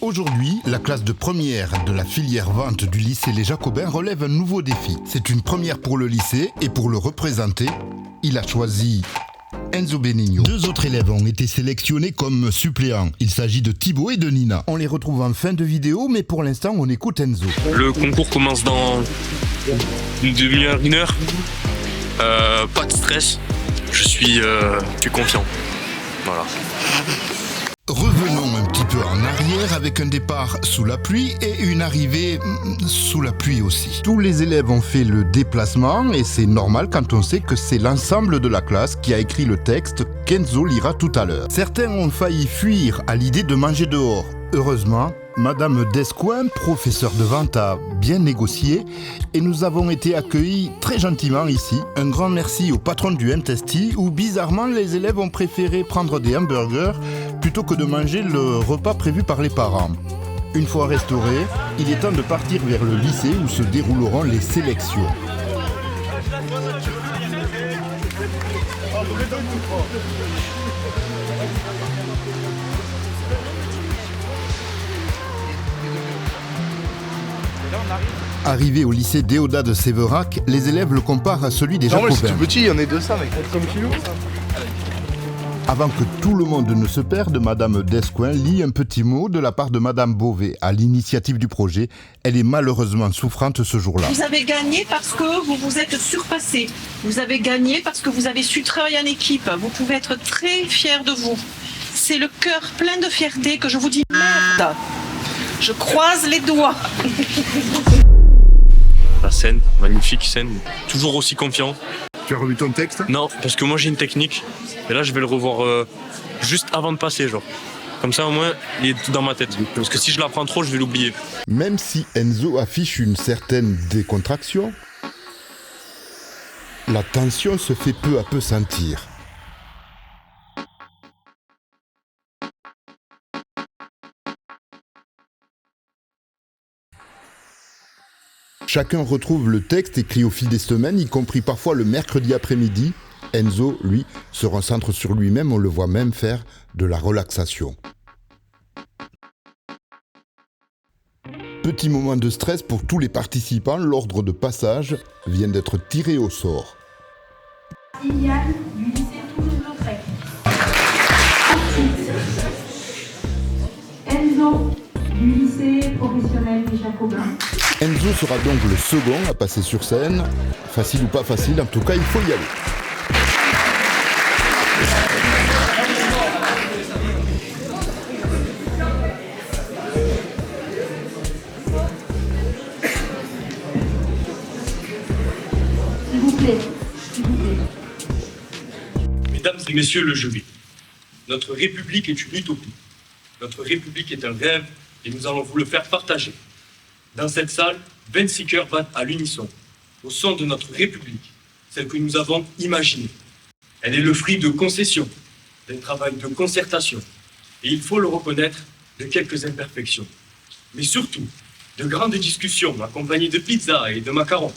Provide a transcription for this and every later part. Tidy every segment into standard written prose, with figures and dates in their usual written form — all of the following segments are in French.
Aujourd'hui, la classe de première de la filière vente du lycée Les Jacobins relève un nouveau défi. C'est une première pour le lycée et pour le représenter, il a choisi Enzo Benigno. Deux autres élèves ont été sélectionnés comme suppléants. Il s'agit de Thibaut et de Nina. On les retrouve en fin de vidéo, mais pour l'instant, on écoute Enzo. Le concours commence dans une demi-heure, une heure. Pas de stress. Je suis confiant. Voilà. Revenons un petit peu en arrière avec un départ sous la pluie et une arrivée sous la pluie aussi. Tous les élèves ont fait le déplacement et c'est normal quand on sait que c'est l'ensemble de la classe qui a écrit le texte qu'Enzo lira tout à l'heure. Certains ont failli fuir à l'idée de manger dehors. Heureusement, Madame Descoings, professeure de vente, a bien négocié et nous avons été accueillis très gentiment ici. Un grand merci au patron du MTST où bizarrement les élèves ont préféré prendre des hamburgers plutôt que de manger le repas prévu par les parents. Une fois restaurés, il est temps de partir vers le lycée où se dérouleront les sélections. Arrivé au lycée Déodat de Séverac, les élèves le comparent à celui des Jacobins. C'est tout petit, il y en a 200 mec. Avant que tout le monde ne se perde, Madame Descoings lit un petit mot de la part de Madame Beauvais à l'initiative du projet. Elle est malheureusement souffrante ce jour-là. Vous avez gagné parce que vous vous êtes surpassé. Vous avez gagné parce que vous avez su travailler en équipe. Vous pouvez être très fiers de vous. C'est le cœur plein de fierté que je vous dis merde. Je croise les doigts. La scène, magnifique scène. Toujours aussi confiant. Tu as revu ton texte? Non, parce que moi j'ai une technique. Et là je vais le revoir juste avant de passer, genre. Comme ça au moins il est tout dans ma tête. Parce que si je l'apprends trop, je vais l'oublier. Même si Enzo affiche une certaine décontraction, la tension se fait peu à peu sentir. Chacun retrouve le texte écrit au fil des semaines, y compris parfois le mercredi après-midi. Enzo, lui, se recentre sur lui-même, on le voit même faire de la relaxation. Petit moment de stress pour tous les participants, l'ordre de passage vient d'être tiré au sort. Iliane du lycée Toulouse-Lautrec. Enzo du lycée professionnel des Jacobins. Enzo sera donc le second à passer sur scène. Facile ou pas facile, en tout cas, il faut y aller. S'il vous plaît. Mesdames et messieurs le jury, notre République est une utopie. Notre République est un rêve et nous allons vous le faire partager. Dans cette salle, 26 cœurs battent à l'unisson, au son de notre République, celle que nous avons imaginée. Elle est le fruit de concessions, d'un travail de concertation, et il faut le reconnaître, de quelques imperfections. Mais surtout, de grandes discussions accompagnées de pizza et de macarons.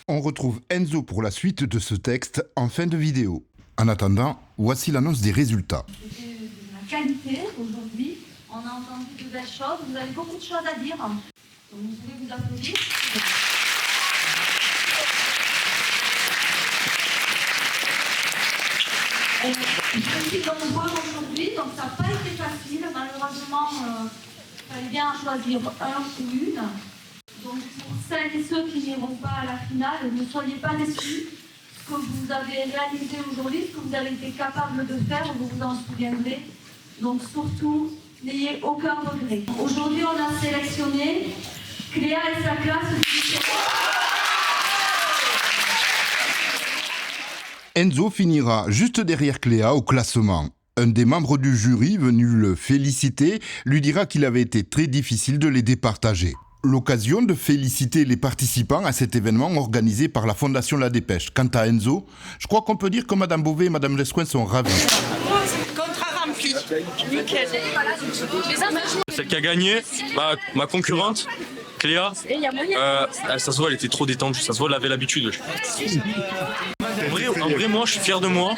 On retrouve Enzo pour la suite de ce texte en fin de vidéo. En attendant, voici l'annonce des résultats. C'était de la qualité aujourd'hui. On a entendu de belles choses. Vous avez beaucoup de choses à dire. Donc vous pouvez vous applaudir. Je suis nombreux aujourd'hui, donc ça n'a pas été facile. Malheureusement, il fallait bien choisir un ou une. Donc pour celles et ceux qui n'iront pas à la finale, ne soyez pas déçus. Ce que vous avez réalisé aujourd'hui, ce que vous avez été capable de faire, vous vous en souviendrez. Donc surtout, n'ayez aucun regret. Aujourd'hui, on a sélectionné Cléa et sa classe. Enzo finira juste derrière Cléa au classement. Un des membres du jury venu le féliciter lui dira qu'il avait été très difficile de les départager. L'occasion de féliciter les participants à cet événement organisé par la Fondation La Dépêche. Quant à Enzo, je crois qu'on peut dire que Madame Beauvais et Madame Descoings sont ravies. Contrat rempli. Nickel. Celle qui a gagné, ma concurrente, Cléa, ça se voit, elle était trop détendue, ça se voit, elle avait l'habitude. En vrai, moi, je suis fier de moi.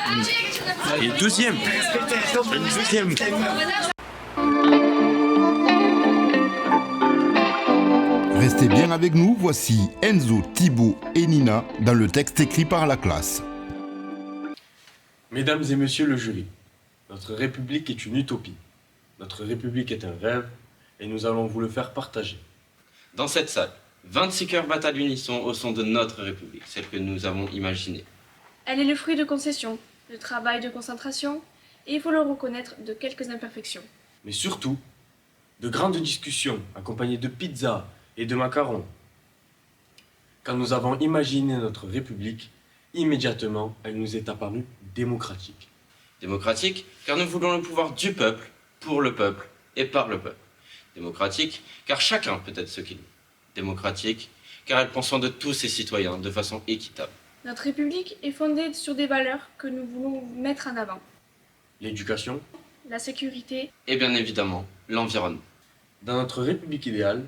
Et deuxième. Restez bien avec nous, voici Enzo, Thibaut et Nina dans le texte écrit par la classe. Mesdames et messieurs le jury, notre République est une utopie. Notre République est un rêve et nous allons vous le faire partager. Dans cette salle, 26 cœurs battent à l'unisson au son de notre République, celle que nous avons imaginée. Elle est le fruit de concessions, de travail de concentration, et il faut le reconnaître, de quelques imperfections. Mais surtout, de grandes discussions accompagnées de pizzas et de macarons. Quand nous avons imaginé notre République, immédiatement, elle nous est apparue démocratique. Démocratique, car nous voulons le pouvoir du peuple, pour le peuple et par le peuple. Démocratique, car chacun peut être ce qu'il veut. Démocratique, car elle prend soin de tous ses citoyens de façon équitable. Notre République est fondée sur des valeurs que nous voulons mettre en avant. L'éducation, La sécurité, Et bien évidemment, l'environnement. dans notre République idéale,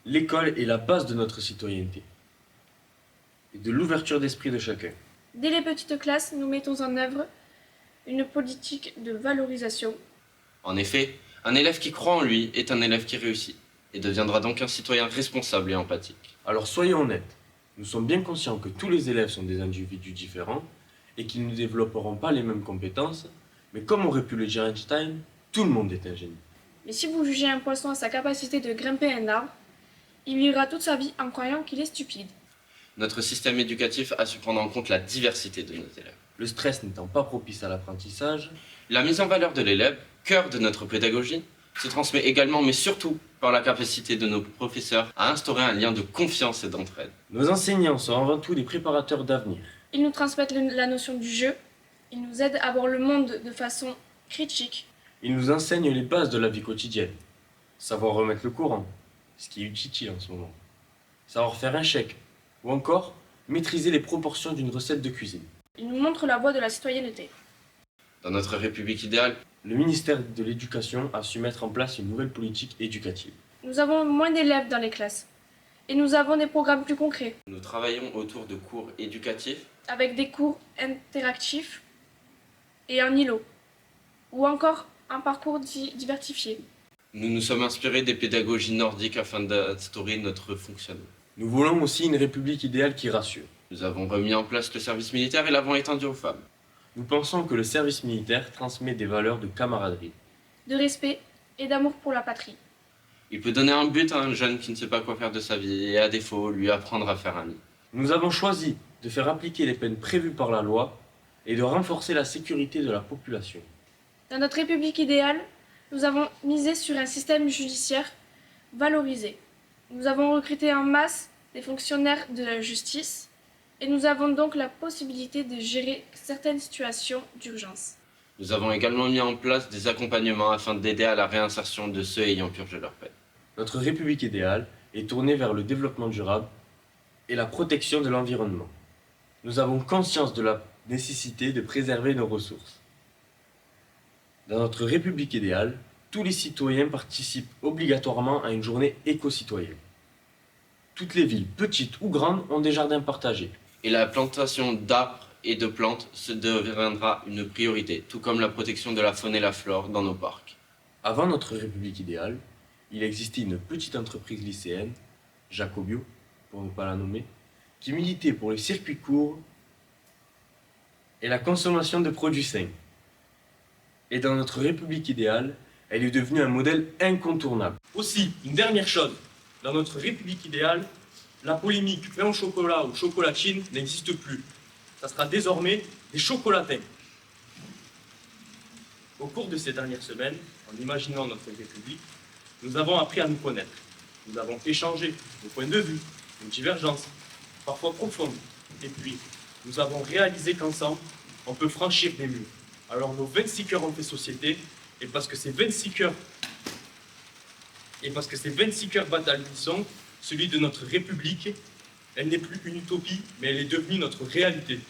l'école est la base de notre citoyenneté et de l'ouverture d'esprit de chacun. dès les petites classes, nous mettons en œuvre une politique de valorisation. En effet, un élève qui croit en lui est un élève qui réussit, et deviendra donc un citoyen responsable et empathique. Alors soyons honnêtes, nous sommes bien conscients que tous les élèves sont des individus différents et qu'ils ne développeront pas les mêmes compétences, mais comme aurait pu le dire Einstein, tout le monde est un génie. Mais si vous jugez un poisson à sa capacité de grimper un arbre, il vivra toute sa vie en croyant qu'il est stupide. Notre système éducatif a su prendre en compte la diversité de nos élèves. Le stress n'étant pas propice à l'apprentissage, La mise en valeur de l'élève, cœur de notre pédagogie, se transmet également, mais surtout, par la capacité de nos professeurs à instaurer un lien de confiance et d'entraide. nos enseignants sont avant tout des préparateurs d'avenir. Ils nous transmettent la notion du jeu, ils nous aident à voir le monde de façon critique. Ils nous enseignent les bases de la vie quotidienne. Savoir remettre le courant, ce qui est utile en ce moment. Savoir faire un chèque, ou encore maîtriser les proportions d'une recette de cuisine. Ils nous montrent la voie de la citoyenneté. Dans notre République idéale, Le ministère de l'Éducation a su mettre en place une nouvelle politique éducative. Nous avons moins d'élèves dans les classes. Et nous avons des programmes plus concrets, nous travaillons autour de cours éducatifs, avec des cours interactifs et un îlot, ou encore un parcours diversifié. nous nous sommes inspirés des pédagogies nordiques afin d'instaurer notre fonctionnement. Nous voulons aussi une République idéale qui rassure. Nous avons remis en place le service militaire et l'avons étendu aux femmes. Nous pensons que le service militaire transmet des valeurs de camaraderie. De respect et d'amour pour la patrie. Il peut donner un but à un jeune qui ne sait pas quoi faire de sa vie et à défaut, lui apprendre à faire un lit. Nous avons choisi de faire appliquer les peines prévues par la loi et de renforcer la sécurité de la population. Dans notre République idéale, nous avons misé sur un système judiciaire valorisé. Nous avons recruté en masse des fonctionnaires de la justice et nous avons donc la possibilité de gérer certaines situations d'urgence. Nous avons également mis en place des accompagnements afin d'aider à la réinsertion de ceux ayant purgé leur peine. Notre République idéale est tournée vers le développement durable et la protection de l'environnement. Nous avons conscience de la nécessité de préserver nos ressources. Dans notre République idéale, tous les citoyens participent obligatoirement à une journée éco-citoyenne. Toutes les villes, petites ou grandes, ont des jardins partagés. Et la plantation d'arbres et de plantes se deviendra une priorité, tout comme la protection de la faune et la flore dans nos parcs. Avant notre République idéale, il existait une petite entreprise lycéenne, Jacobio, pour ne pas la nommer, qui militait pour les circuits courts et la consommation de produits sains. Et dans notre République idéale, elle est devenue un modèle incontournable. Aussi, une dernière chose, dans notre République idéale, la polémique pain au chocolat ou chocolatine n'existe plus. Ça sera désormais des chocolatins. Au cours de ces dernières semaines, en imaginant notre République, nous avons appris à nous connaître. Nous avons échangé nos points de vue, nos divergences, parfois profondes. Et puis, nous avons réalisé qu'ensemble, on peut franchir des murs. Alors nos 26 cœurs ont fait société, et parce que ces 26 cœurs battent à l'unisson, celui de notre République, elle n'est plus une utopie, mais elle est devenue notre réalité.